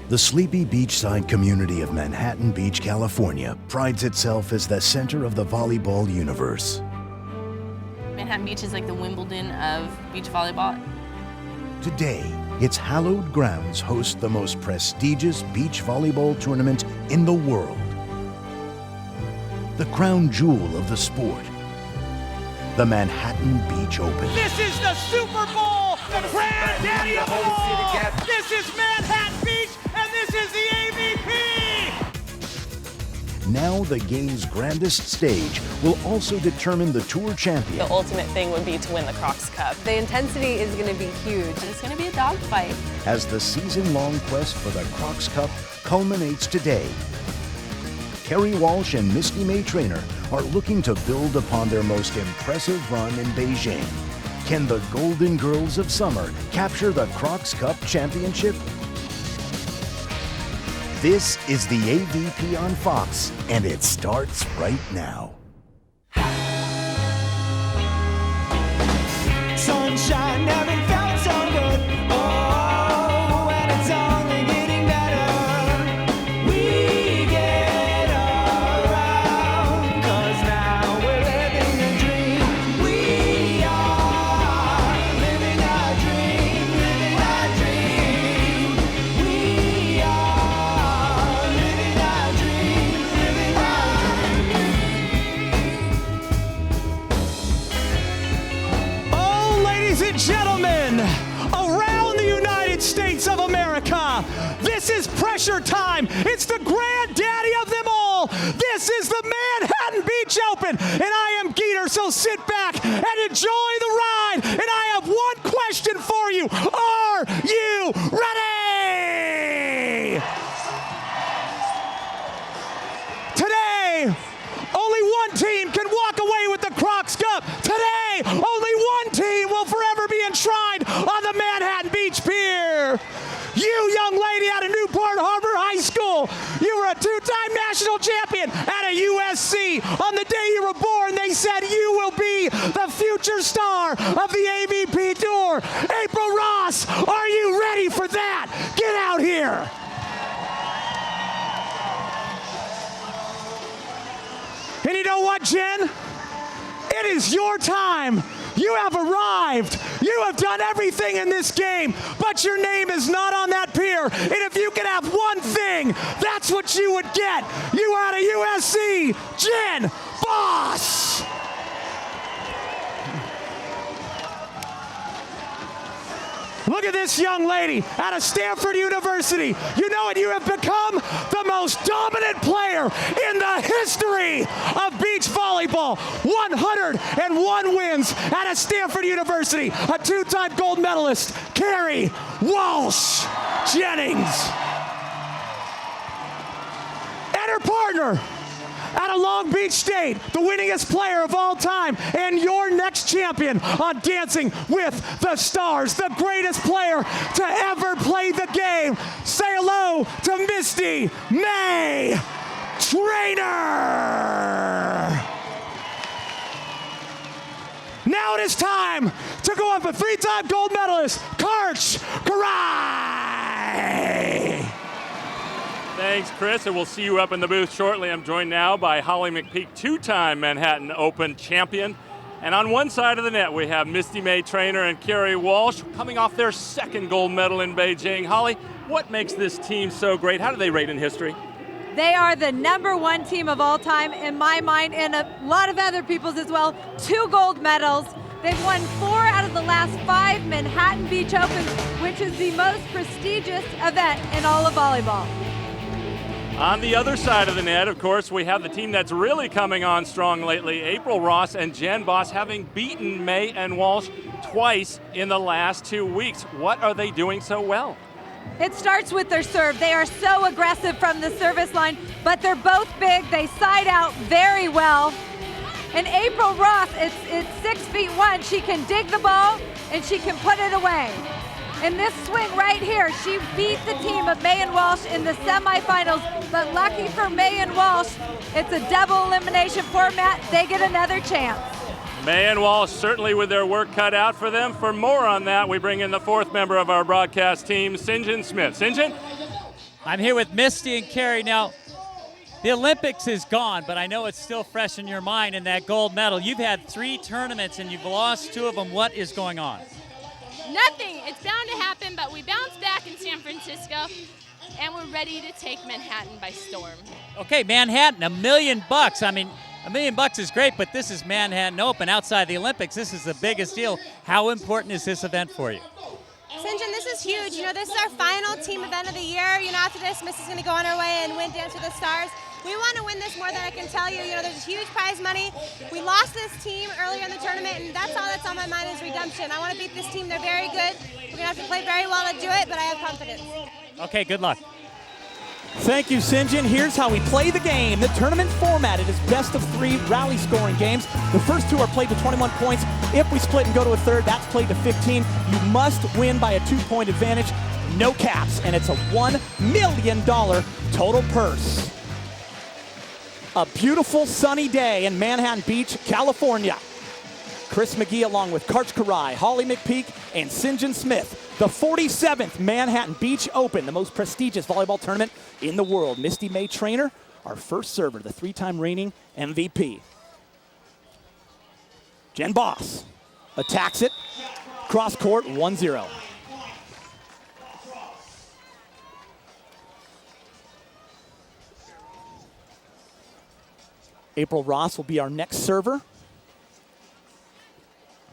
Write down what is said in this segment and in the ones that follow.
The sleepy beachside community of Manhattan Beach, California prides itself as the center of the volleyball universe. Manhattan Beach is like the Wimbledon of beach volleyball. Today, its hallowed grounds host the most prestigious beach volleyball tournament in the world. The crown jewel of the sport, the Manhattan Beach Open. This is the Super Bowl, the granddaddy of them all. This is Manhattan Beach, and this is the AVP. Now the game's grandest stage will also determine the tour champion. The ultimate thing would be to win the Crocs Cup. The intensity is going to be huge. It's going to be a dogfight. As the season-long quest for the Crocs Cup culminates today, Kerri Walsh and Misty May-Treanor are looking to build upon their most impressive run in Beijing. Can the Golden Girls of Summer capture the Crocs Cup championship? This is the AVP on Fox, and it starts right now. Sunshine never felt so good. Oh, and it's only getting better. We get around, 'cause now we're living the dream. We are living our dream, living our dream. We are living our dream, living our dream. Oh, ladies and gentlemen, around the United States of America, this is pressure time. It's the granddaddy of them all. This is the Manhattan Beach Open, and I am Geeter, so sit back and enjoy the ride. And I have one question for you. Are you ready? Today, only one team can walk away with the Crocs Cup. Today, only one team will forever be enshrined on the Manhattan Beach Pier. You, young lady out of Newport Harbor High School, you were a two-time national champion at a USC. On the day you were born, they said you will be the future star of the AVP Tour. April Ross, are you ready for that? Get out here. And you know what, Jen? It is your time. You have arrived. You have done everything in this game, but your name is not on that pier. And if you could have one thing, that's what you would get. You out of USC, Jen Boss. Look at this young lady out of Stanford University. You know what? You have become the most dominant player in the history of beach volleyball. 101 wins out of Stanford University. A two-time gold medalist, Kerri Walsh Jennings. And her partner out of Long Beach State, the winningest player of all time, and your next champion on Dancing with the Stars, the greatest player to ever play the game. Say hello to Misty May-Treanor. Now it is time to go up with three-time gold medalist, Kerri. Thanks, Chris, and we'll see you up in the booth shortly. I'm joined now by Holly McPeak, two-time Manhattan Open champion. And on one side of the net, we have Misty May-Treanor and Kerri Walsh coming off their second gold medal in Beijing. Holly, what makes this team so great? How do they rate in history? They are the #1 team of all time in my mind, and a lot of other people's as well. 2 gold medals. They've won 4 out of the last 5 Manhattan Beach Opens, which is the most prestigious event in all of volleyball. On the other side of the net, of course, we have the team that's really coming on strong lately, April Ross and Jen Boss, having beaten May and Walsh twice in the last 2 weeks. What are they doing so well? It starts with their serve. They are so aggressive from the service line, but they're both big. They side out very well. And April Ross, it's 6'1". She can dig the ball and she can put it away. In this swing right here, she beat the team of May and Walsh in the semifinals, but lucky for May and Walsh, it's a double elimination format. They get another chance. May and Walsh certainly with their work cut out for them. For more on that, we bring in the fourth member of our broadcast team, St. John Smith. St. John? I'm here with Misty and Kerri. Now, the Olympics is gone, but I know it's still fresh in your mind in that gold medal. You've had 3 tournaments and you've lost 2 of them. What is going on? Nothing. It's bound to happen, but we bounced back in San Francisco, and we're ready to take Manhattan by storm. Okay, Manhattan, $1 million. I mean, $1 million is great, but this is Manhattan Open. Outside the Olympics, this is the biggest deal. How important is this event for you? St. John, this is huge. You know, this is our final team event of the year. You know, after this, Misty's going to go on her way and win Dance with the Stars. We want to win this more than I can tell you. You know, there's huge prize money. We lost this team earlier in the tournament, and that's all that's on my mind is redemption. I want to beat this team. They're very good. We're going to have to play very well to do it, but I have confidence. Okay, good luck. Thank you, St. John. Here's how we play the game. The tournament format, it is best of 3 rally scoring games. The first 2 are played to 21 points. If we split and go to a third, that's played to 15. You must win by a 2-point advantage. No caps, and it's a $1 million total purse. A beautiful sunny day in Manhattan Beach, California. Chris McGee along with Karch Karai, Holly McPeak, and St. John Smith. The 47th Manhattan Beach Open, the most prestigious volleyball tournament in the world. Misty May-Treanor, our first server, the 3-time reigning MVP. Jen Boss attacks it. Cross court, 1-0. April Ross will be our next server.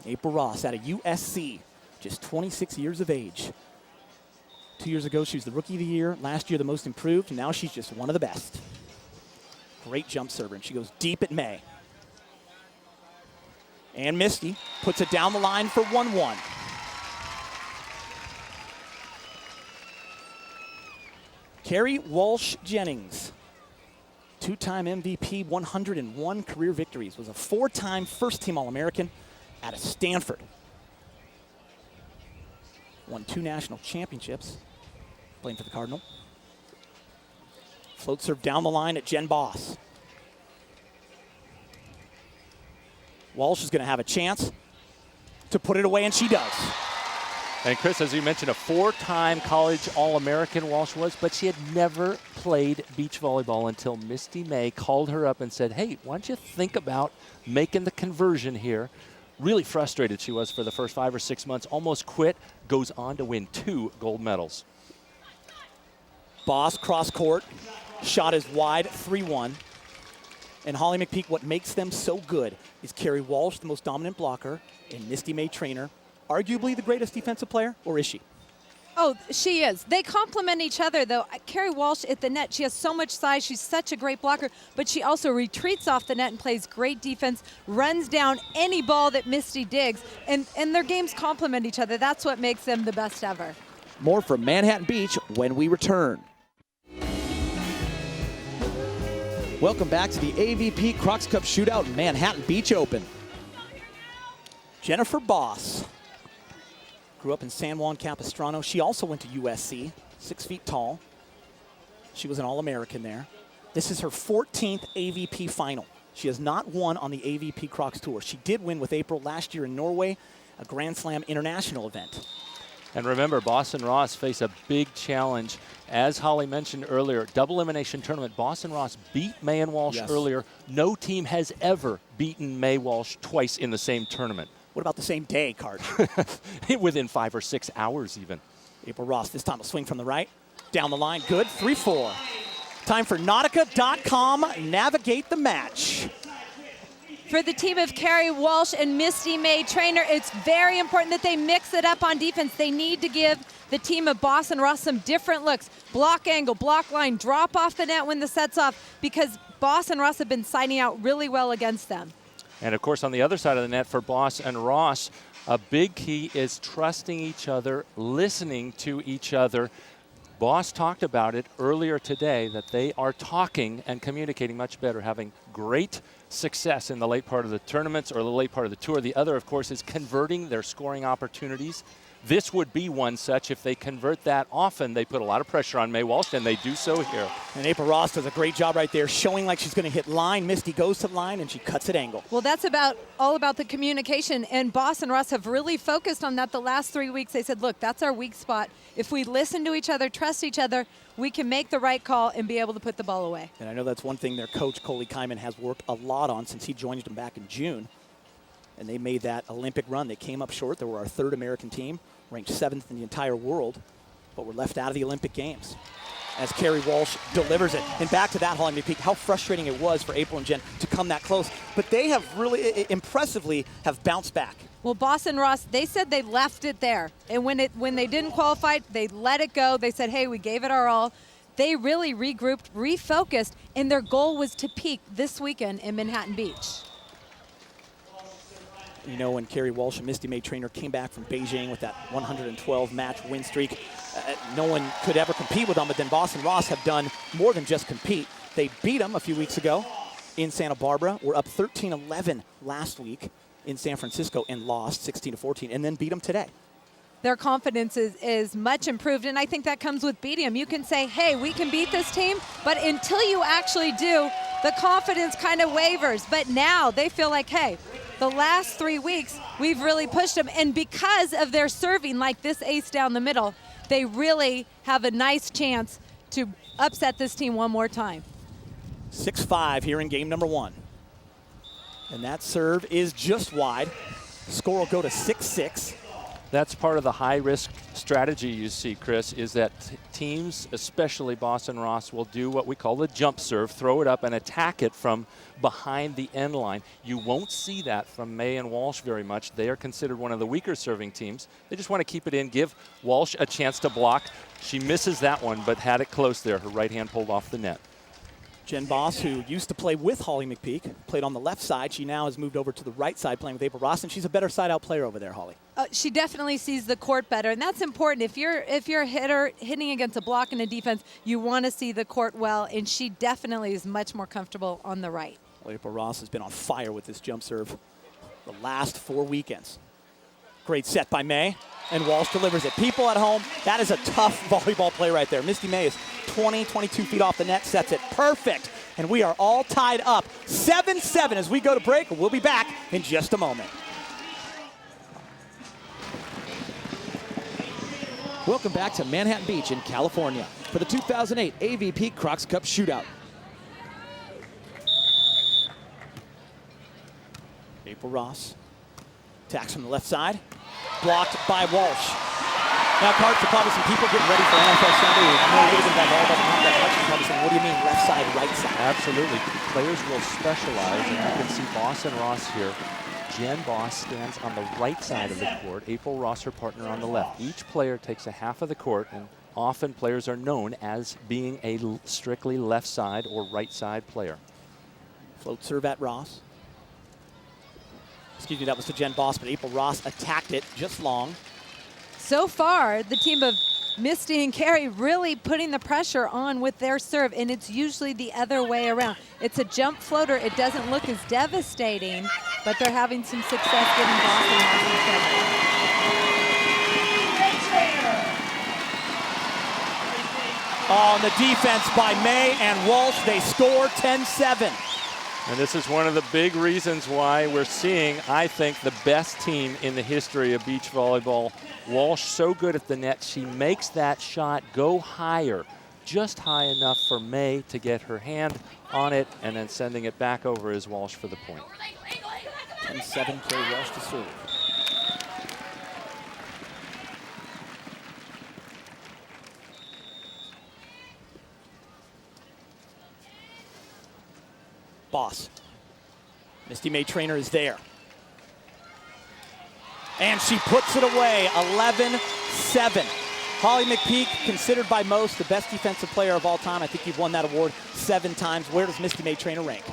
April Ross out of USC, just 26 years of age. 2 years ago, she was the Rookie of the Year. Last year, the most improved. And now she's just one of the best. Great jump server, and she goes deep at May. And Misty puts it down the line for 1-1. Kerri Walsh Jennings, 2-time MVP, 101 career victories, was a 4-time first-team All-American out of Stanford. Won 2 national championships, playing for the Cardinal. Float serve down the line at Jen Boss. Walsh is going to have a chance to put it away, and she does. And Chris, as you mentioned, a 4-time college All-American Walsh was, but she had never played beach volleyball until Misty May called her up and said, hey, why don't you think about making the conversion here? Really frustrated she was for the first 5 or 6 months, almost quit, goes on to win 2 gold medals. Boss cross court, shot is wide, 3-1. And Holly McPeak, what makes them so good is Kerri Walsh, the most dominant blocker, and Misty May-Treanor, arguably the greatest defensive player, or is she? Oh, she is. They complement each other, though. Kerri Walsh at the net, she has so much size. She's such a great blocker, but she also retreats off the net and plays great defense, runs down any ball that Misty digs, and their games complement each other. That's what makes them the best ever. More from Manhattan Beach when we return. Welcome back to the AVP Crocs Cup Shootout Manhattan Beach Open. Jennifer Boss grew up in San Juan Capistrano. She also went to USC, 6 feet tall. She was an All-American there. This is her 14th AVP final. She has not won on the AVP Crocs Tour. She did win with April last year in Norway, a Grand Slam international event. And remember, Boss and Ross face a big challenge. As Holly mentioned earlier, double elimination tournament. Boss and Ross beat May and Walsh earlier. No team has ever beaten May Walsh twice in the same tournament. What about the same day, Karch? Within 5 or 6 hours even. April Ross this time will swing from the right. Down the line, good, 3-4. Time for Nautica.com, navigate the match. For the team of Kerri Walsh and Misty May-Treanor, it's very important that they mix it up on defense. They need to give the team of Boss and Ross some different looks. Block angle, block line, drop off the net when the set's off, because Boss and Ross have been siding out really well against them. And of course, on the other side of the net for Boss and Ross, a big key is trusting each other, listening to each other. Boss talked about it earlier today, that they are talking and communicating much better, having great success in the late part of the tournaments or the late part of the tour. The other, of course, is converting their scoring opportunities. this would be one such. If they convert that often, they put a lot of pressure on May Walsh, and they do so here. And April Ross does a great job right there, showing like she's going to hit line. Misty goes to line, and she cuts at angle. Well, that's all about the communication, and Boss and Ross have really focused on that the last 3 weeks. They said, look, that's our weak spot. If we listen to each other, trust each other, we can make the right call and be able to put the ball away. And I know that's one thing their coach, Coley Kyman, has worked a lot on since he joined them back in June. And they made that Olympic run. They came up short. They were our 3rd American team, ranked 7th in the entire world, but were left out of the Olympic Games. As Kerri Walsh delivers it. And back to that, Holly McPeak, how frustrating it was for April and Jen to come that close. But they have really, impressively, have bounced back. Well, Boss and Ross, they said they left it there. And when they didn't qualify, they let it go. They said, hey, we gave it our all. They really regrouped, refocused, and their goal was to peak this weekend in Manhattan Beach. You know, when Kerri Walsh and Misty May-Treanor came back from Beijing with that 112-match win streak, no one could ever compete with them, but then Boss and Ross have done more than just compete. They beat them a few weeks ago in Santa Barbara. We're up 13-11 last week in San Francisco and lost 16-14, and then beat them today. Their confidence is much improved, and I think that comes with beating them. You can say, hey, we can beat this team, but until you actually do, the confidence kind of wavers. But now they feel like, hey, the last 3 weeks, we've really pushed them, and because of their serving like this ace down the middle, they really have a nice chance to upset this team one more time. 6-5 here in game number 1. And that serve is just wide. Score will go to 6-6. That's part of the high-risk strategy you see, Chris, is that teams, especially Boss and Ross, will do what we call the jump serve, throw it up and attack it from behind the end line. You won't see that from May and Walsh very much. They are considered one of the weaker serving teams. They just want to keep it in, give Walsh a chance to block. She misses that one, but had it close there. Her right hand pulled off the net. Jen Boss, who used to play with Holly McPeak, played on the left side. She now has moved over to the right side playing with April Ross, and she's a better side-out player over there, Holly. She definitely sees the court better, and that's important. If you're a hitter hitting against a block in a defense, you want to see the court well, and she definitely is much more comfortable on the right. Well, April Ross has been on fire with this jump serve the last 4 weekends. Great set by May, and Walsh delivers it. People at home, that is a tough volleyball play right there. Misty May is 22 feet off the net, sets it perfect. And we are all tied up 7-7 as we go to break. We'll be back in just a moment. Welcome back to Manhattan Beach in California for the 2008 AVP Crocs Cup Shootout. April Ross attacks from the left side, blocked by Walsh. Now, cards for probably some people getting ready for NFL Sunday. More getting that ball doesn't have that much. Probably saying, what do you mean left side, right side? Absolutely. Players will specialize, and you can see Boss and Ross here. Jen Boss stands on the right side of the court. April Ross, her partner, on the left. Each player takes a half of the court, and often players are known as being a strictly left side or right side player. Float serve at Ross. Excuse me, that was to Jen Boss, but April Ross attacked it just long. So far, the team of Misty and Kerri really putting the pressure on with their serve, and it's usually the other way around. It's a jump floater. It doesn't look as devastating, but they're having some success getting Boss and Ross in trouble. On the defense by May and Walsh, they score 10-7. And this is one of the big reasons why we're seeing, I think, the best team in the history of beach volleyball. Walsh so good at the net, she makes that shot go higher, just high enough for May to get her hand on it, and then sending it back over is Walsh for the point. 10-7, Kerri Walsh to serve. Boss. Misty May-Treanor is there. And she puts it away, 11-7. Holly McPeak, considered by most the best defensive player of all time. I think you've won that award 7 times. Where does Misty May-Treanor rank?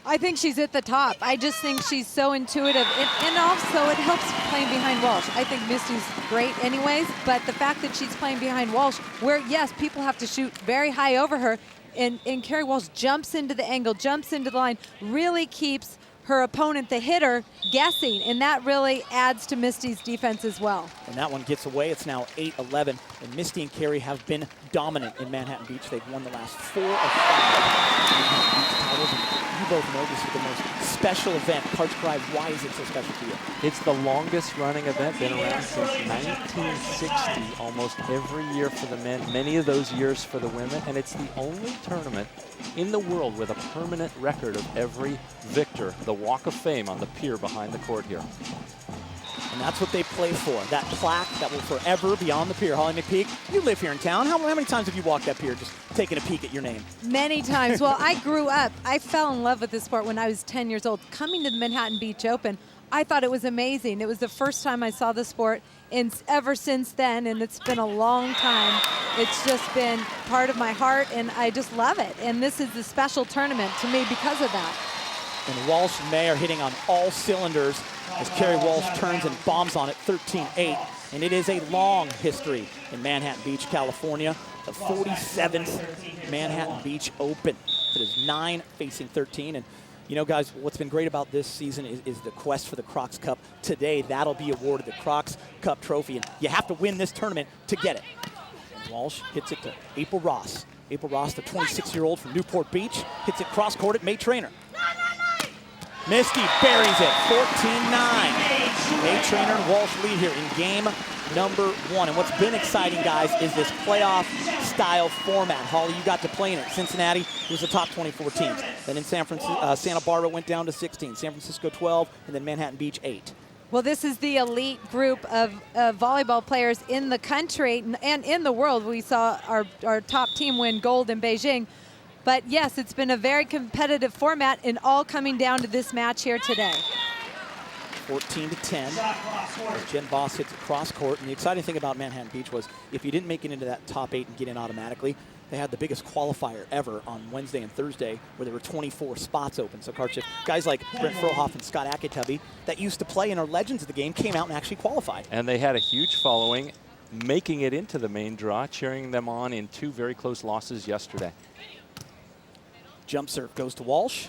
I think she's at the top. I just think she's so intuitive, and also it helps playing behind Walsh. I think Misty's great anyways, but the fact that she's playing behind Walsh, where, yes, people have to shoot very high over her, and Kerri Walsh jumps into the angle, jumps into the line, really keeps her opponent, the hitter, guessing, and that really adds to Misty's defense as well. And that one gets away. It's now 8-11, and Misty and Kerri have been dominant in Manhattan Beach. They've won the last 4 of 5 Manhattan Beach titles, and you both know this is the most special event. Cards Cry, why is it so special to you? It's the longest running event, been around since 1960, almost every year for the men, many of those years for the women, and it's the only tournament in the world with a permanent record of every victor, the Walk of Fame on the pier behind the court here. And that's what they play for, that plaque that will forever be on the pier. Holly McPeak, you live here in town. How many times have you walked that pier just taking a peek at your name? Many times. Well, I grew up, I fell in love with this sport when I was 10 years old. Coming to the Manhattan Beach Open, I thought it was amazing. It was the first time I saw the sport, and ever since then, and it's been a long time, it's just been part of my heart, and I just love it. And this is the special tournament to me because of that. And Walsh and May are hitting on all cylinders as Kerri Walsh turns and bombs on it 13-8. And it is a long history in Manhattan Beach, California. The 47th Manhattan Beach Open. It is 9 facing 13. And you know, guys, what's been great about this season is the quest for the Crocs Cup. Today, that'll be awarded the Crocs Cup trophy. And you have to win this tournament to get it. And Walsh hits it to April Ross. April Ross, the 26-year-old from Newport Beach, hits it cross-court at May-Treanor. Misty buries it, 14-9. May-Treanor and Walsh lead here in game number 1. And what's been exciting, guys, is this playoff-style format. Holly, you got to play in it. Cincinnati was the top 24 teams. Then in Santa Barbara went down to 16. San Francisco 12, and then Manhattan Beach 8. Well, this is the elite group of volleyball players in the country and in the world. We saw our top team win gold in Beijing. But yes, it's been a very competitive format, and all coming down to this match here today. 14-10 as Jen Voss hits it cross court. And the exciting thing about Manhattan Beach was if you didn't make it into that top 8 and get in automatically, they had the biggest qualifier ever on Wednesday and Thursday where there were 24 spots open. So guys like Brent Frohoff and Scott Akitubby that used to play and are legends of the game came out and actually qualified. And they had a huge following, making it into the main draw, cheering them on in 2 very close losses yesterday. Jump serve goes to Walsh.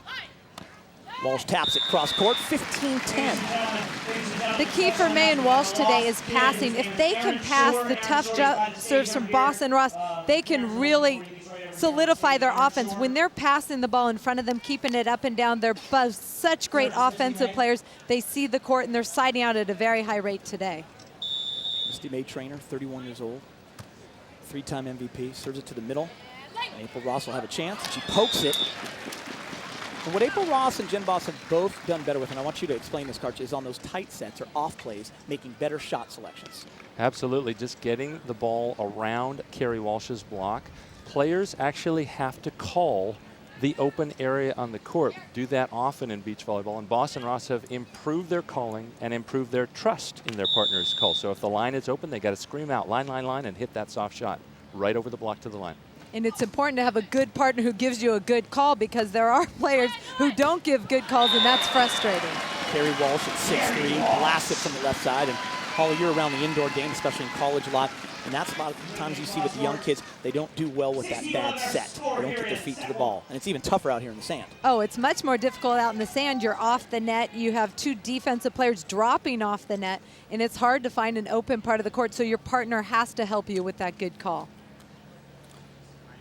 Walsh taps it cross court, 15-10. The key for May and Walsh today is passing. If they can pass the tough jump serves from Boss and Ross, they can really solidify their offense. When they're passing the ball in front of them, keeping it up and down, they're both such great offensive players. They see the court and they're siding out at a very high rate today. Misty May-Treanor, 31 years old, 3-time MVP, serves it to the middle. And April Ross will have a chance. She pokes it. And what April Ross and Jen Voss have both done better with, and I want you to explain this, Karch, is on those tight sets or off plays, making better shot selections. Absolutely, just getting the ball around Kerri Walsh's block. Players actually have to call the open area on the court. Do that often in beach volleyball, and Boss and Ross have improved their calling and improved their trust in their partner's call. So if the line is open, they got to scream out, line, line, line, and hit that soft shot right over the block to the line. And it's important to have a good partner who gives you a good call, because there are players who don't give good calls, and that's frustrating. Kerri Walsh at 6'3", blasts it from the left side. And Holly, you're around the indoor game, especially in college a lot. And that's a lot of times you see with the young kids, they don't do well with that bad set. They don't get their feet to the ball. And it's even tougher out here in the sand. Oh, it's much more difficult out in the sand. You're off the net. You have 2 defensive players dropping off the net, and it's hard to find an open part of the court, so your partner has to help you with that good call.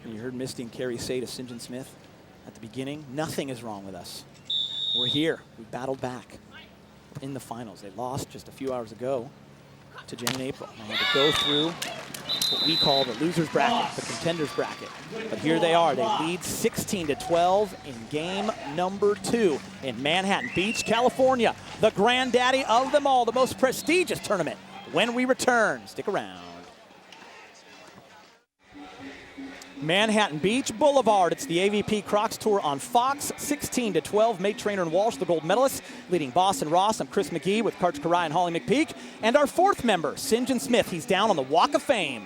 And you heard Misty and Kerri say to St. John Smith at the beginning, nothing is wrong with us. We're here. We battled back in the finals. They lost just a few hours ago to Jen and April. They had to go through what we call the loser's bracket, the contenders bracket. But here they are. They lead 16-12 in game number 2 in Manhattan Beach, California. The granddaddy of them all, the most prestigious tournament. When we return, stick around. Manhattan Beach Boulevard. It's the AVP Crocs Tour on Fox. 16-12. May-Treanor and Walsh, the gold medalists, leading Boss and Ross. I'm Chris McGee with Karch Karai and Holly McPeak. And our 4th member, St. John Smith. He's down on the Walk of Fame.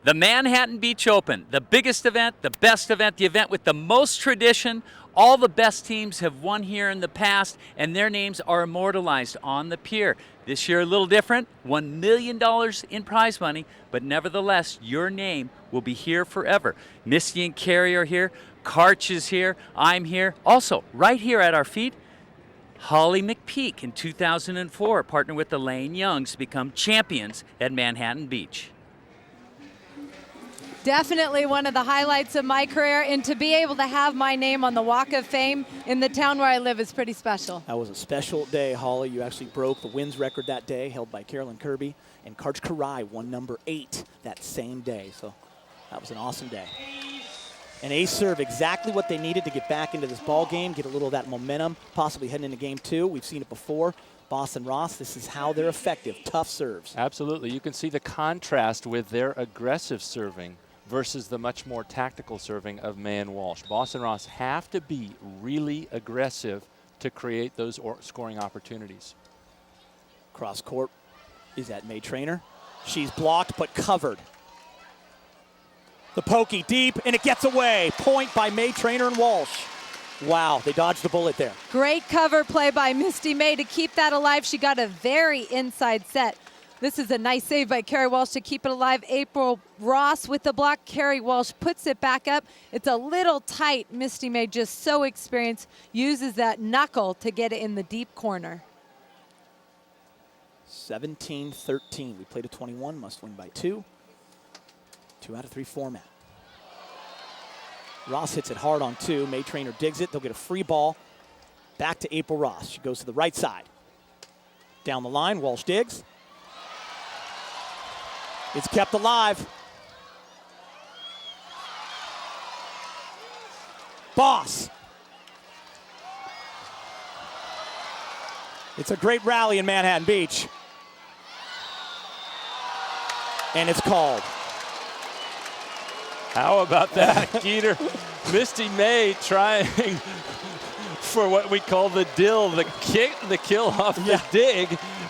The Manhattan Beach Open, the biggest event, the best event, the event with the most tradition. All the best teams have won here in the past, and their names are immortalized on the pier. This year a little different, $1 million in prize money, but nevertheless, your name will be here forever. Misty and Kerri are here, Karch is here, I'm here. Also, right here at our feet, Holly McPeak in 2004 partnered with Elaine Youngs to become champions at Manhattan Beach. Definitely one of the highlights of my career, and to be able to have my name on the Walk of Fame in the town where I live is pretty special. That was a special day, Holly. You actually broke the wins record that day, held by Carolyn Kirby, and Kerri won number 8 that same day. So that was an awesome day. An ace serve, exactly what they needed to get back into this ball game, get a little of that momentum, possibly heading into game 2. We've seen it before. Boss and Ross, this is how they're effective, tough serves. Absolutely. You can see the contrast with their aggressive serving versus the much more tactical serving of May and Walsh. Boss and Ross have to be really aggressive to create those scoring opportunities. Cross court is at May-Treanor. She's blocked but covered. The pokey deep, and it gets away. Point by May-Treanor and Walsh. Wow, they dodged the bullet there. Great cover play by Misty May to keep that alive. She got a very inside set. This is a nice save by Kerri Walsh to keep it alive. April Ross with the block. Kerri Walsh puts it back up. It's a little tight. Misty May, just so experienced, uses that knuckle to get it in the deep corner. 17-13. We played a 21, must win by 2. 2 out of 3 format. Ross hits it hard on 2. May-Treanor digs it. They'll get a free ball. Back to April Ross. She goes to the right side. Down the line, Walsh digs. It's kept alive. Boss. It's a great rally in Manhattan Beach. And it's called. How about that, Geeter? Misty May trying for what we call the dill, the kill off the dig,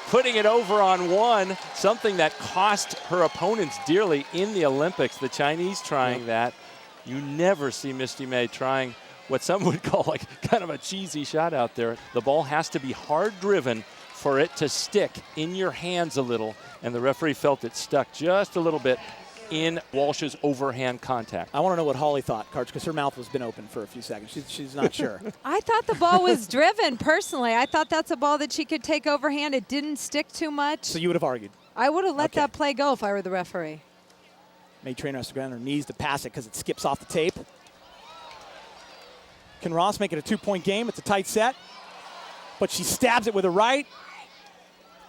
putting it over on 1, something that cost her opponents dearly in the Olympics. The Chinese trying that. You never see Misty May trying what some would call like kind of a cheesy shot out there. The ball has to be hard driven for it to stick in your hands a little, and the referee felt it stuck just a little bit in Walsh's overhand contact. I want to know what Holly thought, Karch, because her mouth has been open for a few seconds. She's not sure. I thought the ball was driven, personally. I thought that's a ball that she could take overhand. It didn't stick too much. So you would have argued? I would have let that play go if I were the referee. May-Treanor has to go on her knees to pass it because it skips off the tape. Can Ross make it a 2-point game? It's a tight set. But she stabs it with her right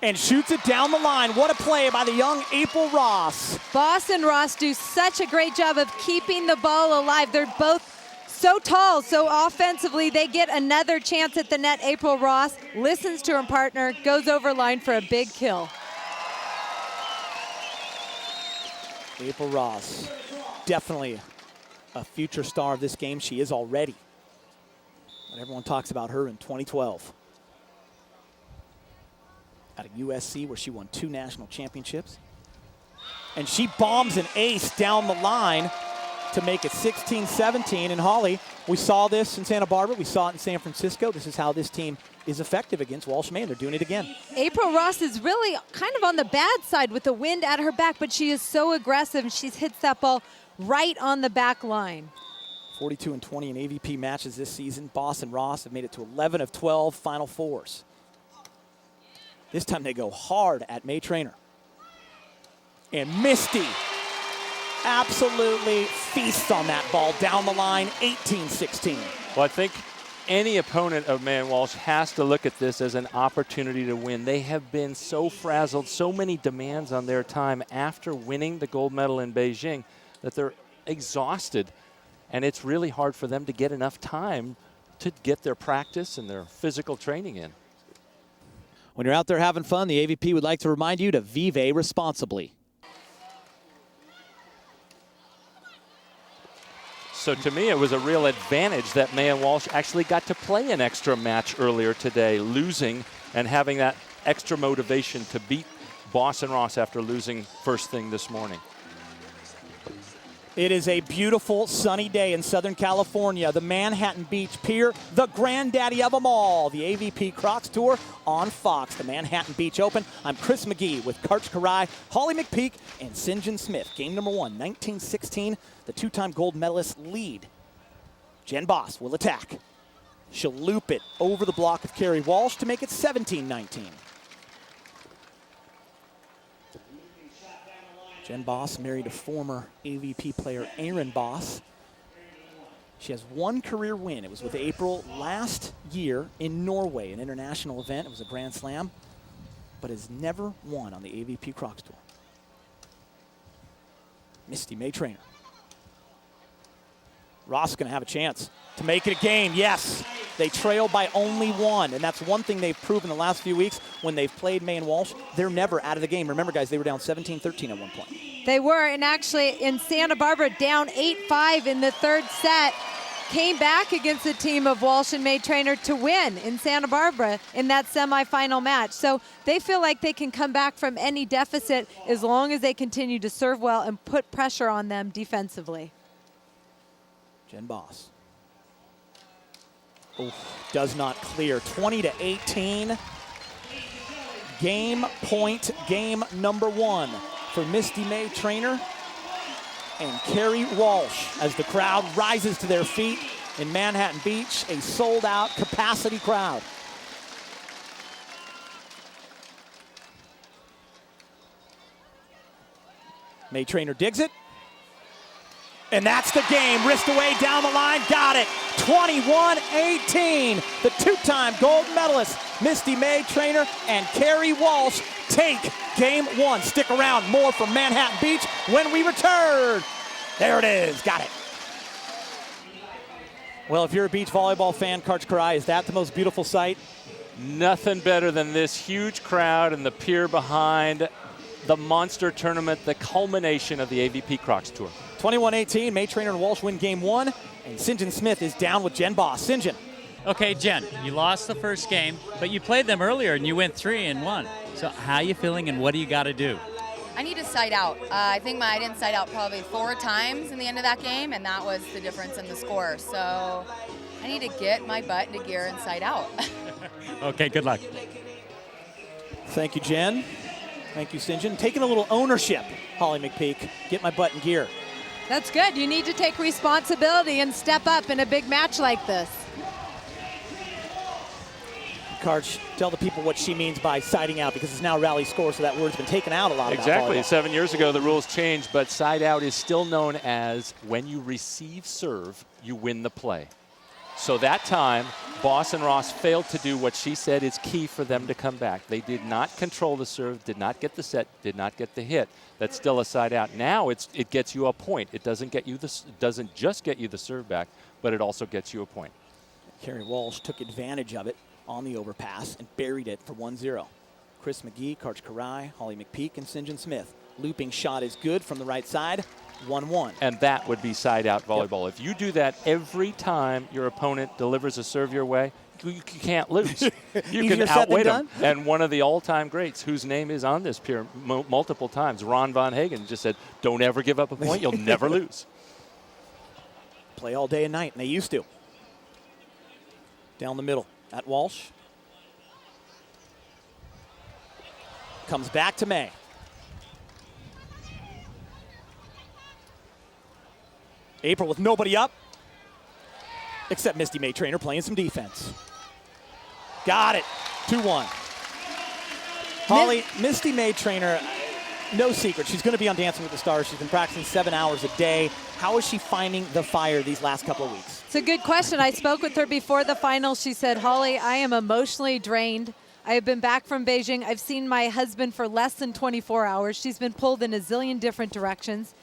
and shoots it down the line. What a play by the young April Ross. Boss and Ross do such a great job of keeping the ball alive. They're both so tall, so offensively, they get another chance at the net. April Ross listens to her partner, goes over line for a big kill. April Ross, definitely a future star of this game. She is already. But everyone talks about her in 2012. Out of USC, where she won 2 national championships. And she bombs an ace down the line to make it 16-17. And Holly, we saw this in Santa Barbara. We saw it in San Francisco. This is how this team is effective against Walsh May. They're doing it again. April Ross is really kind of on the bad side with the wind at her back, but she is so aggressive, and she hits that ball right on the back line. 42-20 in AVP matches this season. Boss and Ross have made it to 11 of 12 Final Fours. This time they go hard at May-Treanor. And Misty absolutely feasts on that ball down the line, 18-16. Well, I think any opponent of May and Walsh has to look at this as an opportunity to win. They have been so frazzled, so many demands on their time after winning the gold medal in Beijing that they're exhausted. And it's really hard for them to get enough time to get their practice and their physical training in. When you're out there having fun, the AVP would like to remind you to vive responsibly. So to me, it was a real advantage that May and Walsh actually got to play an extra match earlier today, losing and having that extra motivation to beat Boss and Ross after losing first thing this morning. It is a beautiful sunny day in Southern California. The Manhattan Beach Pier, the granddaddy of them all. The AVP Crocs Tour on Fox, the Manhattan Beach Open. I'm Chris McGee with Kerri, Holly McPeak, and Sinjin Smith. Game number 1, 1916. The 2-time gold medalist lead. Jen Boss will attack. She'll loop it over the block of Kerri Walsh to make it 17-19. Jen Boss married a former AVP player, Aaron Boss. She has one career win. It was with April last year in Norway, an international event. It was a Grand Slam, but has never won on the AVP Crocs Tour. Misty May-Treanor. Ross is going to have a chance to make it a game. Yes, they trail by only one, and that's one thing they've proven the last few weeks when they've played May and Walsh. They're never out of the game. Remember, guys, they were down 17-13 at one point. They were, and actually in Santa Barbara, down 8-5 in the third set, came back against the team of Walsh and May-Treanor to win in Santa Barbara in that semifinal match. So they feel like they can come back from any deficit as long as they continue to serve well and put pressure on them defensively. Jen Boss. Oh, does not clear. 20-18. Game point, game number one for Misty May-Treanor and Kerri Walsh as the crowd rises to their feet in Manhattan Beach, a sold-out capacity crowd. May-Treanor digs it. And that's the game. Wrist away down the line. Got it. 21-18. The two-time gold medalist, Misty May-Treanor and Kerri Walsh, take game one. Stick around. More from Manhattan Beach when we return. There it is. Got it. Well, if you're a beach volleyball fan, Karch Karai, is that the most beautiful sight? Nothing better than this huge crowd and the pier behind the monster tournament, the culmination of the AVP Crocs Tour. 21-18, May-Treanor and Walsh win game one, and St. John Smith is down with Jen Boss. St. John. Okay, Jen, you lost the first game, but you played them earlier and you went 3-1. So how are you feeling and what do you got to do? I need to side out. I think I didn't side out probably 4 times in the end of that game, and that was the difference in the score. So I need to get my butt into gear and side out. Okay, good luck. Thank you, Jen. Thank you, St. John. Taking a little ownership, Holly McPeak. Get my butt in gear. That's good. You need to take responsibility and step up in a big match like this. Karch, tell the people what she means by siding out, because it's now rally score, so that word's been taken out a lot. Exactly. 7 years ago, the rules changed, but side out is still known as when you receive serve, you win the play. So that time, Boss and Ross failed to do what she said is key for them to come back. They did not control the serve, did not get the set, did not get the hit. That's still a side out. Now it gets you a point. It doesn't just get you the serve back, but it also gets you a point. Kerri Walsh took advantage of it on the overpass and buried it for 1-0. Chris McGee, Karch Karai, Holly McPeak, and St. John Smith. Looping shot is good from the right side. 1-1. And that would be side-out volleyball. Yep. If you do that every time your opponent delivers a serve your way, you can't lose. You can outweight them. And one of the all-time greats, whose name is on this pier multiple times, Ron Von Hagen, just said, don't ever give up a point. You'll never lose. Play all day and night, and they used to. Down the middle at Walsh. Comes back to May. April with nobody up, except Misty May-Treanor playing some defense. Got it, 2-1. Holly, Misty May-Treanor, no secret, she's going to be on Dancing with the Stars. She's been practicing 7 hours a day. How is she finding the fire these last couple of weeks? It's a good question. I spoke with her before the finals. She said, Holly, I am emotionally drained. I have been back from Beijing. I've seen my husband for less than 24 hours. She's been pulled in a zillion different directions.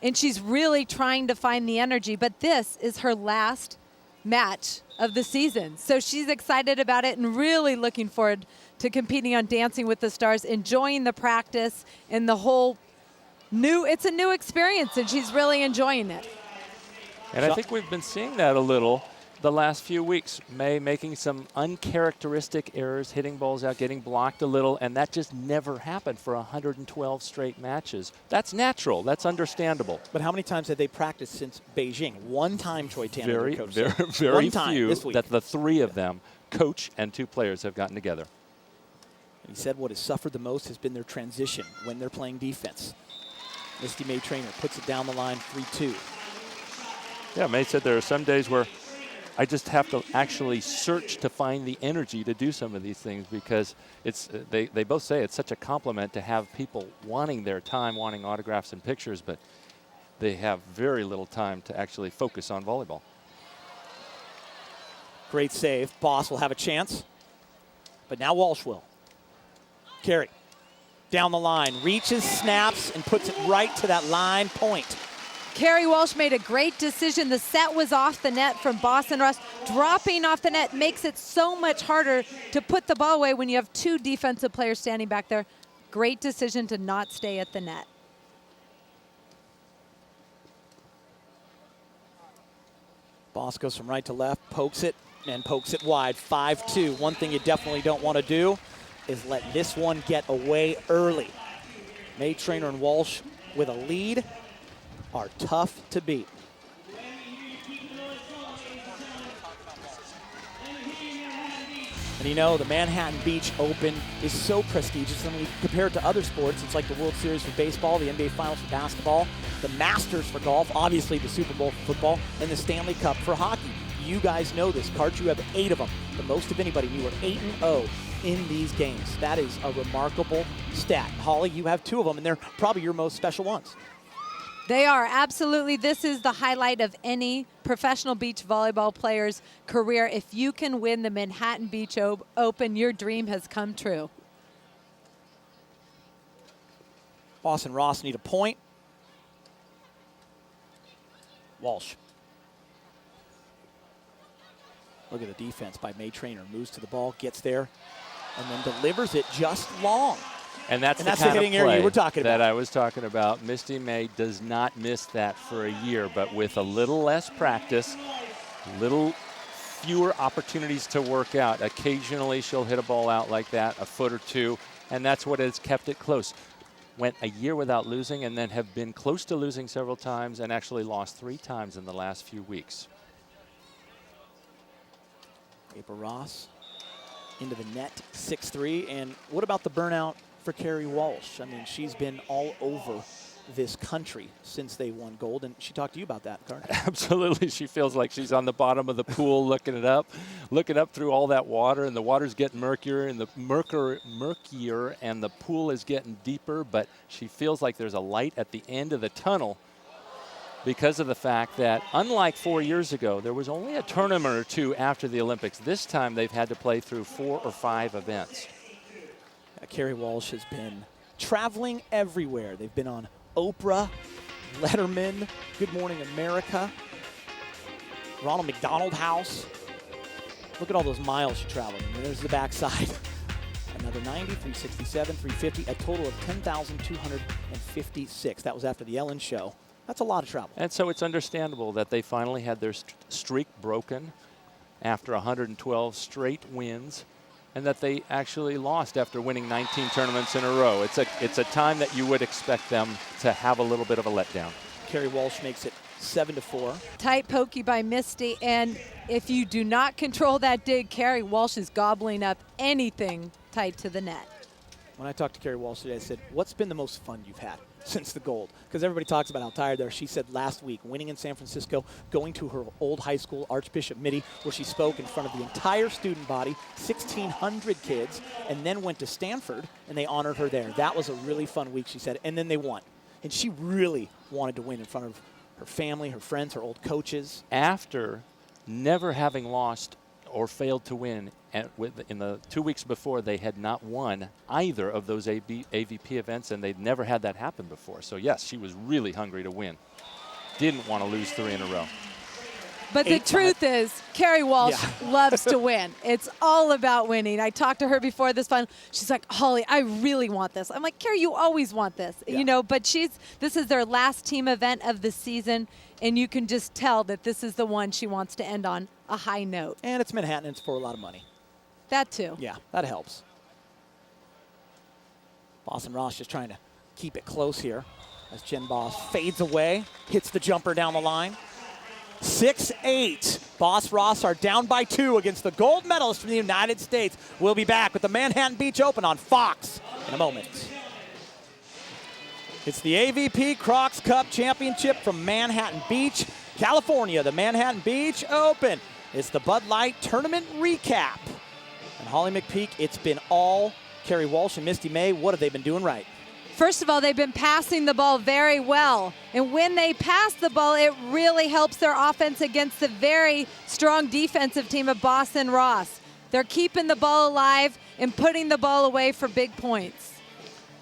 And she's really trying to find the energy. But this is her last match of the season. So she's excited about it and really looking forward to competing on Dancing with the Stars, enjoying the practice and the whole it's a new experience, and she's really enjoying it. And I think we've been seeing that a little the last few weeks. May making some uncharacteristic errors, hitting balls out, getting blocked a little, and that just never happened for 112 straight matches. That's natural. That's understandable. But how many times have they practiced since Beijing? One time, Troy Tanner, very few that the three of them, coach and 2 players, have gotten together. And he said what has suffered the most has been their transition when they're playing defense. Misty May-Treanor puts it down the line, 3-2. Yeah, May said there are some days where I just have to actually search to find the energy to do some of these things, because it's they both say it's such a compliment to have people wanting their time, wanting autographs and pictures, but they have very little time to actually focus on volleyball. Great save. Boss will have a chance, but now Walsh will. Kerri down the line, reaches, snaps, and puts it right to that line point. Kerri Walsh made a great decision. The set was off the net from Boston Ross. Dropping off the net makes it so much harder to put the ball away when you have two defensive players standing back there. Great decision to not stay at the net. Boss goes from right to left, pokes it, and pokes it wide. 5-2. One thing you definitely don't want to do is let this one get away early. May-Treanor and Walsh with a lead are tough to beat. And you know, the Manhattan Beach Open is so prestigious. And when you compare it to other sports, it's like the World Series for baseball, the NBA Finals for basketball, the Masters for golf, obviously the Super Bowl for football, and the Stanley Cup for hockey. You guys know this. Cards, you have 8 of them, the most of anybody. You are 8-0 in these games. That is a remarkable stat. Holly, you have 2 of them, and they're probably your most special ones. They are, absolutely. This is the highlight of any professional beach volleyball player's career. If you can win the Manhattan Beach Open, your dream has come true. Boss and Ross need a point. Walsh. Look at the defense by May-Treanor. Moves to the ball, gets there, and then delivers it just long. And that's the kind kind of play area we're talking about. that I was talking about. Misty May does not miss that for a year, but with a little less practice, little fewer opportunities to work out. Occasionally she'll hit a ball out like that, a foot or two, and that's what has kept it close. Went a year without losing and then have been close to losing several times and actually lost 3 times in the last few weeks. April Ross into the net, 6-3. And what about the burnout for Kerri Walsh? I mean, she's been all over this country since they won gold, and she talked to you about that, Carter. Absolutely. She feels like she's on the bottom of the pool looking up through all that water, and the water's getting murkier and murkier, and the pool is getting deeper, but she feels like there's a light at the end of the tunnel because of the fact that, unlike 4 years ago, there was only a tournament or 2 after the Olympics. This time they've had to play through 4 or 5 events. Kerri Walsh has been traveling everywhere. They've been on Oprah, Letterman, Good Morning America, Ronald McDonald House. Look at all those miles she traveled. And there's the backside. Another 90, 367, 350, a total of 10,256. That was after the Ellen show. That's a lot of travel. And so it's understandable that they finally had their streak broken after 112 straight wins, and that they actually lost after winning 19 tournaments in a row. It's a time that you would expect them to have a little bit of a letdown. Kerri Walsh makes it 7-4. Tight pokey by Misty, and if you do not control that dig, Kerri Walsh is gobbling up anything tight to the net. When I talked to Kerri Walsh today, I said, what's been the most fun you've had since the gold? Because everybody talks about how tired they are. She said last week, winning in San Francisco, going to her old high school, Archbishop Mitty, where she spoke in front of the entire student body, 1,600 kids, and then went to Stanford, and they honored her there. That was a really fun week, she said, and then they won. And she really wanted to win in front of her family, her friends, her old coaches. After never having lost or failed to win, in the 2 weeks before, they had not won either of those AVP events, and they'd never had that happen before. So yes, she was really hungry to win. Didn't want to lose 3 in a row. But the truth is, Kerri Walsh loves to win. It's all about winning. I talked to her before this final. She's like, Holly, I really want this. I'm like, Kerri, you always want this, you know. But this is their last team event of the season, and you can just tell that this is the one she wants to end on a high note. And it's Manhattan, and it's for a lot of money. That too. Yeah, that helps. Boss and Ross just trying to keep it close here as Jen Boss fades away, hits the jumper down the line. 6-8. Boss Ross are down by 2 against the gold medalist from the United States. We'll be back with the Manhattan Beach Open on Fox in a moment. It's the AVP Crocs Cup Championship from Manhattan Beach, California. The Manhattan Beach Open It's the Bud Light Tournament Recap. And Holly McPeak, it's been all Kerri Walsh and Misty May. What have they been doing right? First of all, they've been passing the ball very well. And when they pass the ball, it really helps their offense against the very strong defensive team of Boston Ross. They're keeping the ball alive and putting the ball away for big points.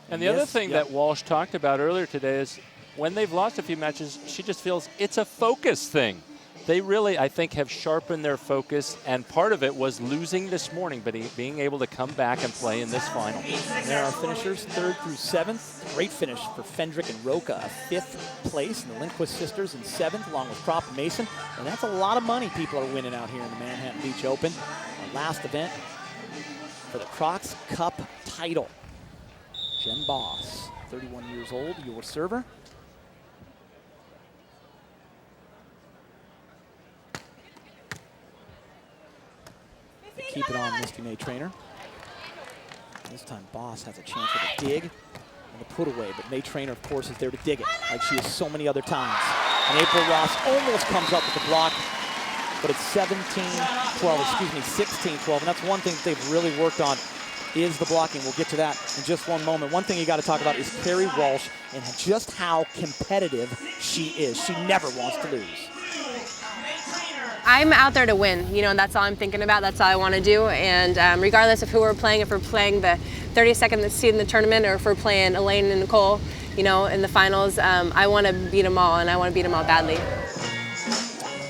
And the other thing that Walsh talked about earlier today is when they've lost a few matches, she just feels it's a focus thing. They really, I think, have sharpened their focus, and part of it was losing this morning, but being able to come back and play in this final. And there are finishers 3rd through 7th. Great finish for Fendrick and Roca, a 5th place, and the Lindquist sisters in 7th, along with Kropp and Mason. And that's a lot of money people are winning out here in the Manhattan Beach Open. Our last event for the Crocs Cup title. Jen Boss, 31 years old, your server. Keep it on Misty May-Treanor. This time Boss has a chance with a dig and a put away, but May-Treanor, of course, is there to dig it, like she is so many other times. And April Ross almost comes up with the block, but it's 16-12, and that's one thing that they've really worked on is the blocking. We'll get to that in just one moment. One thing you got to talk about is Kerri Walsh and just how competitive she is. She never wants to lose. I'm out there to win, you know, and that's all I'm thinking about. That's all I want to do. And regardless of who we're playing, if we're playing the 32nd seed in the tournament or if we're playing Elaine and Nicole, you know, in the finals, I want to beat them all, and I want to beat them all badly.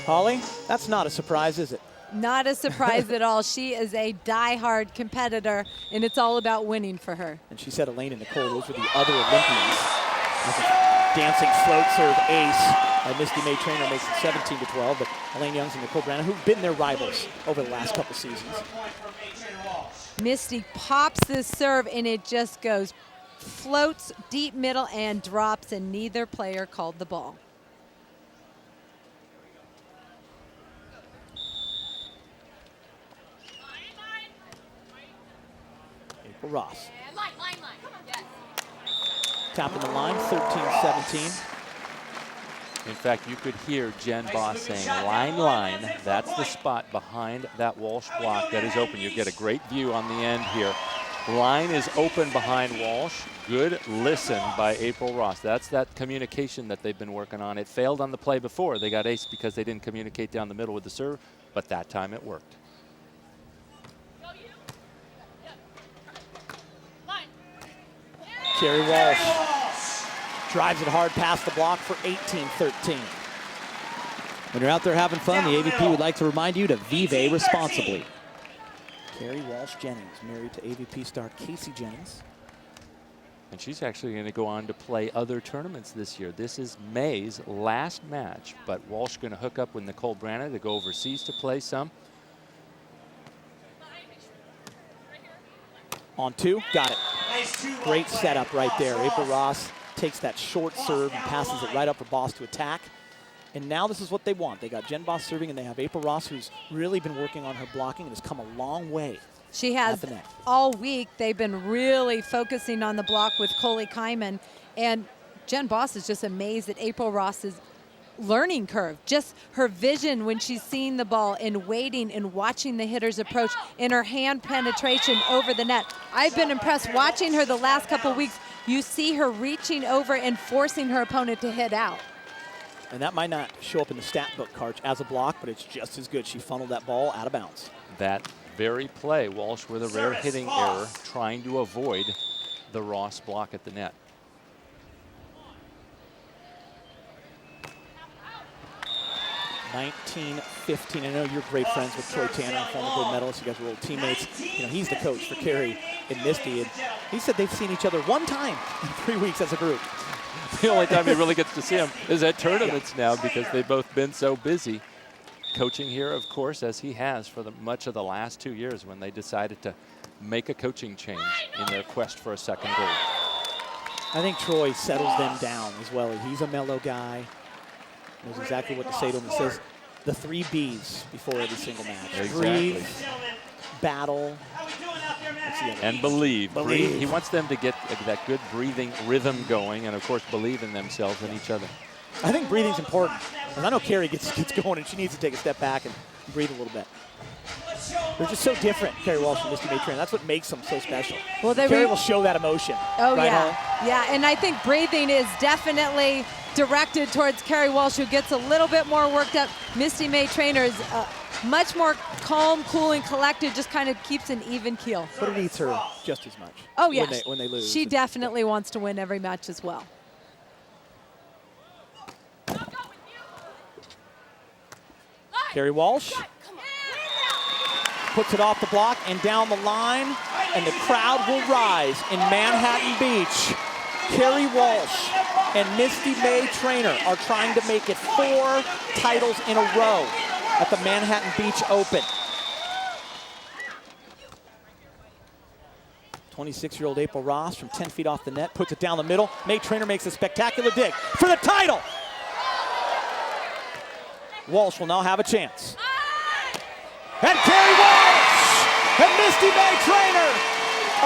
Holly, that's not a surprise, is it? Not a surprise at all. She is a die-hard competitor, and it's all about winning for her. And she said Elaine and Nicole, those were the other Olympians. Dancing float serve ace. Misty May-Treanor makes it 17-12, but Elaine Youngs and Nicole Brannon, who've been their rivals over the last couple seasons. Misty pops this serve, and it just goes, floats deep middle and drops, and neither player called the ball. April Ross. Tapping the line, 13-17. In fact, you could hear Jen Boss saying, line, line. That's the spot behind that Walsh block that is open. You get a great view on the end here. Line is open behind Walsh. Good listen by April Ross. That's that communication that they've been working on. It failed on the play before. They got ace because they didn't communicate down the middle with the serve, but that time it worked. Kerri Walsh drives it hard past the block for 18-13. When you're out there having fun, the AVP would like to remind you to vive responsibly. Kerri Walsh Jennings, married to AVP star Kessy Jennings. And she's actually going to go on to play other tournaments this year. This is May's last match, but Walsh going to hook up with Nicole Brannon to go overseas to play some. On 2, got it. Great setup right there. April Ross takes that short serve and passes it right up for Boss to attack. And now this is what they want. They got Jen Boss serving, and they have April Ross, who's really been working on her blocking and has come a long way. She has all week. They've been really focusing on the block with Coley Kyman. And Jen Boss is just amazed at April Ross's learning curve. Just her vision when she's seeing the ball and waiting and watching the hitters approach, and her hand penetration over the net. I've been impressed watching her the last couple weeks. You see her reaching over and forcing her opponent to hit out. And that might not show up in the stat book, Karch, as a block, but it's just as good. She funneled that ball out of bounds. That very play, Walsh with a rare hitting error, trying to avoid the Ross block at the net. (19-15). I know you're great friends with Troy Tanner, former gold medalist. You guys were old teammates. You know, he's the coach for Kerri and Misty, and he said they've seen each other one time in 3 weeks as a group. The only time he really gets to see them is at tournaments now, because they've both been so busy coaching here, of course, as he has for much of the last 2 years when they decided to make a coaching change in their quest for a second gold. I think Troy settles them down as well. He's a mellow guy. Knows exactly what to say to him. He says the 3 B's before every single match. Exactly. Breathe, battle, and believe. Breathe. He wants them to get that good breathing rhythm going, and of course believe in themselves and each other. I think breathing's important. And I know Kerri gets going, and she needs to take a step back and and breathe a little bit. They're just so different, Kerri Walsh and Misty May-Treanor. That's what makes them so special. Well, Kerri will show that emotion. Oh, right, yeah. Holly? Yeah, and I think breathing is definitely directed towards Kerri Walsh, who gets a little bit more worked up. Misty May-Treanor is much more calm, cool, and collected, just kind of keeps an even keel. But it needs her just as much. Oh, yeah. When they lose. She definitely wants to win every match as well. Kerri Walsh puts it off the block and down the line, and the crowd will rise in Manhattan Beach. Kerri Walsh and Misty May-Treanor are trying to make it 4 titles in a row at the Manhattan Beach Open. 26-year-old April Ross from 10 feet off the net, puts it down the middle. May-Treanor makes a spectacular dig for the title. Walsh will now have a chance. And Kerri Walsh and Misty May-Treanor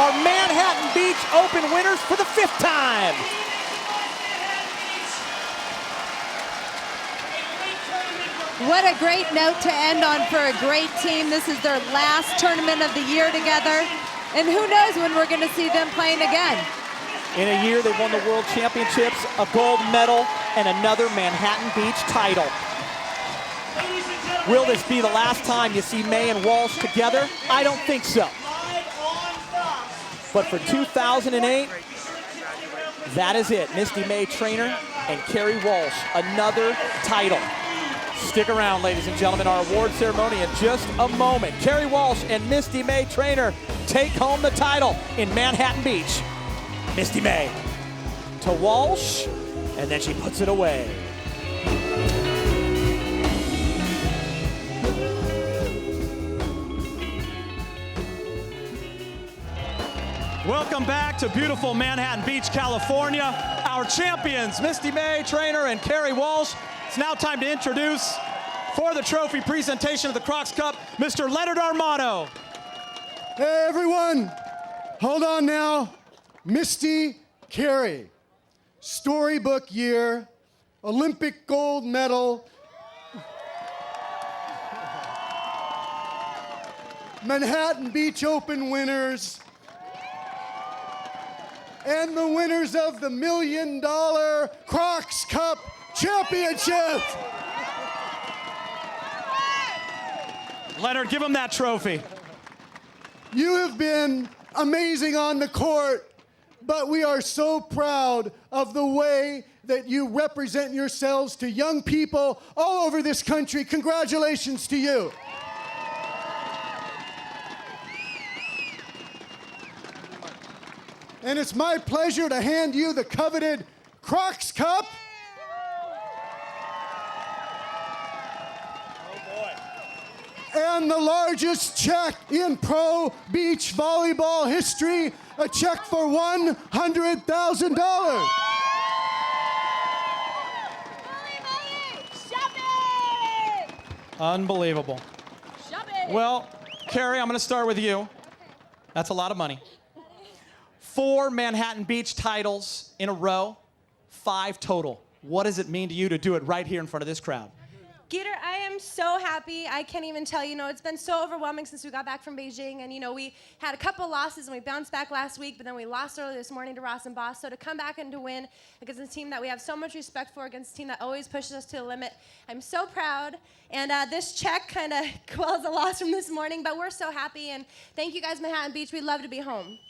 are Manhattan Beach Open winners for the 5th time. What a great note to end on for a great team. This is their last tournament of the year together. And who knows when we're going to see them playing again. In a year, they won the World Championships, a gold medal, and another Manhattan Beach title. Will this be the last time you see May and Walsh together? I don't think so. But for 2008, that is it. Misty May-Treanor and Kerri Walsh, another title. Stick around, ladies and gentlemen, our award ceremony in just a moment. Kerri Walsh and Misty May-Treanor take home the title in Manhattan Beach. Misty May to Walsh, and then she puts it away. Welcome back to beautiful Manhattan Beach, California. Our champions, Misty May-Treanor and Kerri Walsh. It's now time to introduce, for the trophy presentation of the Crocs Cup, Mr. Leonard Armato. Hey, everyone. Hold on now. Misty, Kerri. Storybook year, Olympic gold medal, Manhattan Beach Open winners, and the winners of the $1 million Crocs Cup Championship. Leonard, give him that trophy. You have been amazing on the court, but we are so proud of the way that you represent yourselves to young people all over this country. Congratulations to you. And it's my pleasure to hand you the coveted Crocs Cup. And the largest check in pro beach volleyball history, a check for $100,000. Unbelievable. Well, Kerri, I'm going to start with you. That's a lot of money. 4 Manhattan Beach titles in a row, 5 total. What does it mean to you to do it right here in front of this crowd? Gator, I am so happy. I can't even tell you. It's been so overwhelming since we got back from Beijing. And, we had a couple losses and we bounced back last week, but then we lost early this morning to Ross and Boss. So to come back and to win against a team that we have so much respect for, against a team that always pushes us to the limit, I'm so proud. And this check kind of quells the loss from this morning, but we're so happy. And thank you guys, Manhattan Beach. We'd love to be home.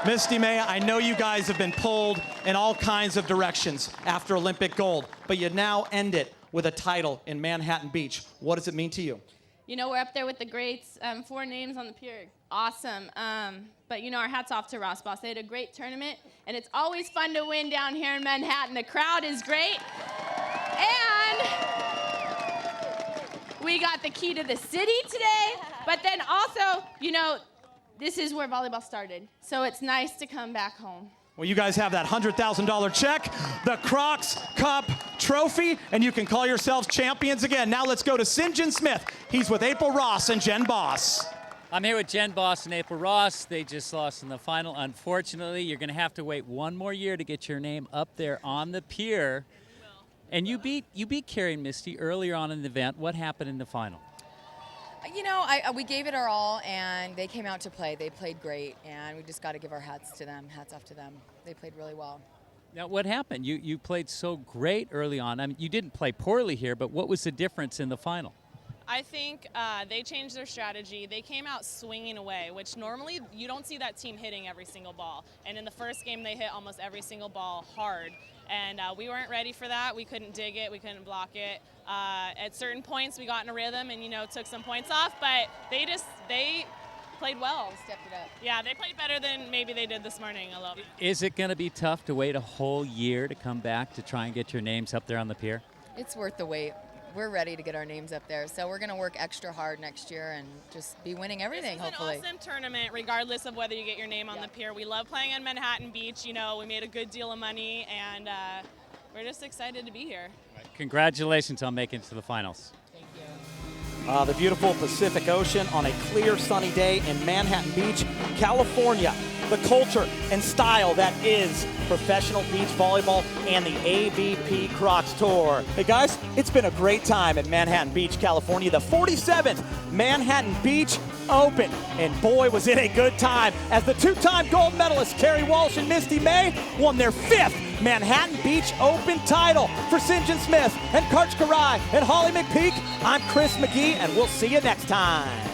Misty May, I know you guys have been pulled in all kinds of directions after Olympic gold, but you now end it with a title in Manhattan Beach. What does it mean to you? We're up there with the greats, 4 names on the pier. Awesome. But, our hats off to Ross Boss. They had a great tournament, and it's always fun to win down here in Manhattan. The crowd is great. And we got the key to the city today. But then also, this is where volleyball started. So it's nice to come back home. Well, you guys have that $100,000 check, the Crocs Cup trophy, and you can call yourselves champions again. Now let's go to St. John Smith. He's with April Ross and Jen Boss. I'm here with Jen Boss and April Ross. They just lost in the final. Unfortunately, you're going to have to wait one more year to get your name up there on the pier. And you beat Kerri and Misty earlier on in the event. What happened in the final? You know, we gave it our all, and they came out to play. They played great, and we just got to give our hats off to them. They played really well. Now, what happened? You played so great early on. I mean, you didn't play poorly here, but what was the difference in the final? I think they changed their strategy. They came out swinging away, which normally you don't see that team hitting every single ball. And in the first game, they hit almost every single ball hard. And we weren't ready for that. We couldn't dig it. We couldn't block it. At certain points, we got in a rhythm and, took some points off. But they played well. They stepped it up. Yeah, they played better than maybe they did this morning a little. Is it going to be tough to wait a whole year to come back to try and get your names up there on the pier? It's worth the wait. We're ready to get our names up there. So we're going to work extra hard next year and just be winning everything, hopefully. It's an awesome tournament, regardless of whether you get your name on the pier. We love playing in Manhattan Beach. We made a good deal of money, and we're just excited to be here. Congratulations on making it to the finals. Thank you. The beautiful Pacific Ocean on a clear, sunny day in Manhattan Beach, California. The culture and style that is professional beach volleyball and the AVP Crocs Tour. Hey guys, it's been a great time at Manhattan Beach, California, the 47th Manhattan Beach Open. And boy, was it a good time as the two-time gold medalists Kerri Walsh and Misty May won their 5th Manhattan Beach Open title. For St. John Smith and Karch Karai and Holly McPeak, I'm Chris McGee, and we'll see you next time.